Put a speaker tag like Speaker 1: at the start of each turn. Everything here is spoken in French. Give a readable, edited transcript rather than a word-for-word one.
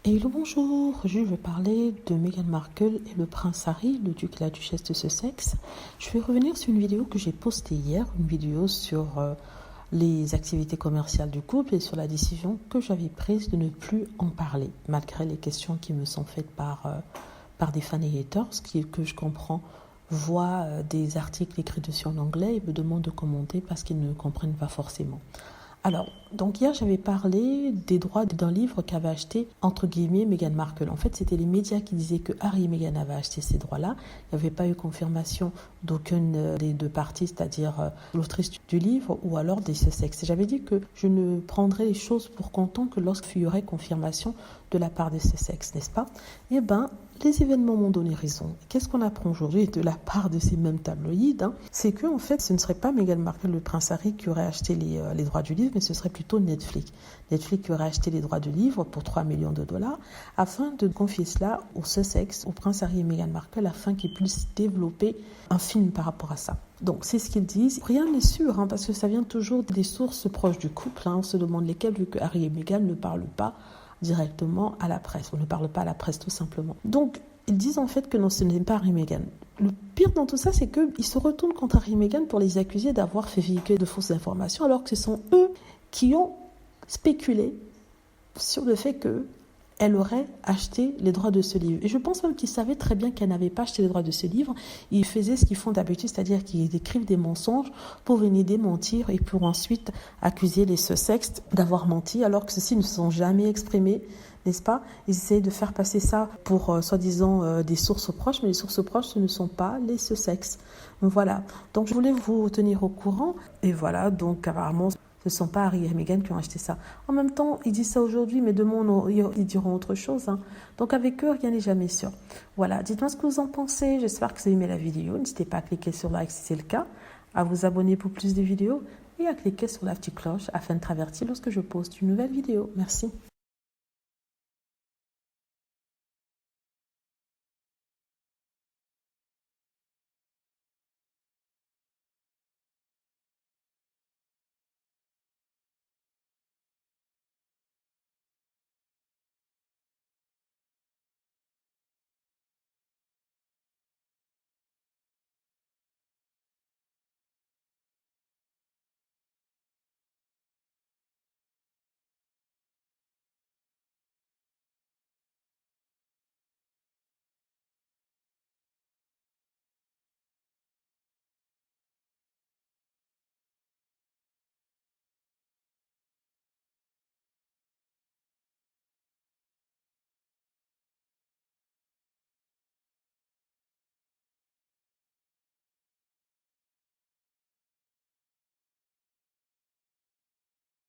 Speaker 1: Hello, bonjour, je vais parler de Meghan Markle et le prince Harry, le duc et la duchesse de Sussex. Je vais revenir sur une vidéo que j'ai postée hier, une vidéo sur les activités commerciales du couple et sur la décision que j'avais prise de ne plus en parler, malgré les questions qui me sont faites par des fans et haters, que je comprends, voient des articles écrits dessus en anglais et me demandent de commenter parce qu'ils ne comprennent pas forcément. Alors, donc hier, j'avais parlé des droits d'un livre qu'avait acheté, entre guillemets, Meghan Markle. En fait, c'était les médias qui disaient que Harry et Meghan avaient acheté ces droits-là. Il n'y avait pas eu confirmation d'aucune des deux parties, c'est-à-dire l'autrice du livre ou alors des Sussex. J'avais dit que je ne prendrais les choses pour comptant que lorsqu'il y aurait confirmation de la part des Sussex, n'est-ce pas? Eh bien, les événements m'ont donné raison. Qu'est-ce qu'on apprend aujourd'hui de la part de ces mêmes tabloïds, c'est que en fait, ce ne serait pas Meghan Markle, le prince Harry, qui aurait acheté les droits du livre, mais ce serait plutôt Netflix. Netflix qui aurait acheté les droits du livre pour 3 millions de dollars afin de confier cela au Sussex, au prince Harry et Meghan Markle, afin qu'ils puissent développer un film par rapport à ça. Donc, c'est ce qu'ils disent. Rien n'est sûr, parce que ça vient toujours des sources proches du couple. On se demande lesquelles, vu que Harry et Meghan ne parlent pas directement à la presse. On ne parle pas à la presse tout simplement. Donc, ils disent en fait que non, ce n'est pas Harry et Meghan. Le pire dans tout ça, c'est qu'ils se retournent contre Harry et Meghan pour les accuser d'avoir fait véhiculer de fausses informations, alors que ce sont eux qui ont spéculé sur le fait qu'elle aurait acheté les droits de ce livre. Et je pense même qu'ils savaient très bien qu'elle n'avait pas acheté les droits de ce livre. Ils faisaient ce qu'ils font d'habitude, c'est-à-dire qu'ils écrivent des mensonges pour venir démentir et pour ensuite accuser les Sussex d'avoir menti, alors que ceux-ci ne se sont jamais exprimés, n'est-ce pas? Ils essayent de faire passer ça pour, soi-disant, des sources proches, mais les sources proches, ce ne sont pas les Sussex. Voilà. Donc, je voulais vous tenir au courant. Et voilà, donc, apparemment, ce ne sont pas Harry et Meghan qui ont acheté ça. En même temps, ils disent ça aujourd'hui, mais demain, ils diront autre chose. Donc, avec eux, rien n'est jamais sûr. Voilà. Dites-moi ce que vous en pensez. J'espère que vous avez aimé la vidéo. N'hésitez pas à cliquer sur like si c'est le cas, à vous abonner pour plus de vidéos et à cliquer sur la petite cloche afin de traverser lorsque je poste une nouvelle vidéo. Merci.